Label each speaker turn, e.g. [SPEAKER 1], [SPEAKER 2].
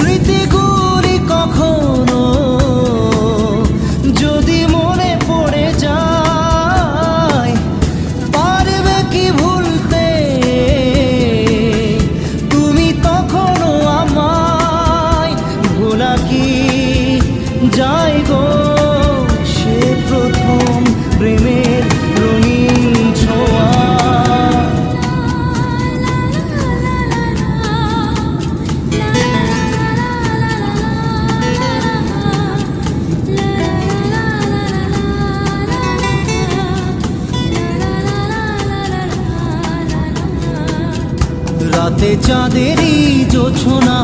[SPEAKER 1] স্মৃতিগুলি কখনো যদি মনে পড়ে যায়, পারবে কি ভুলতে তুমি তখনো আমায়? ভোলা কি যায় গো সে প্রথম প্রেমের রঙিন ছোঁয়া? রাতে চাঁদেরই জোছনা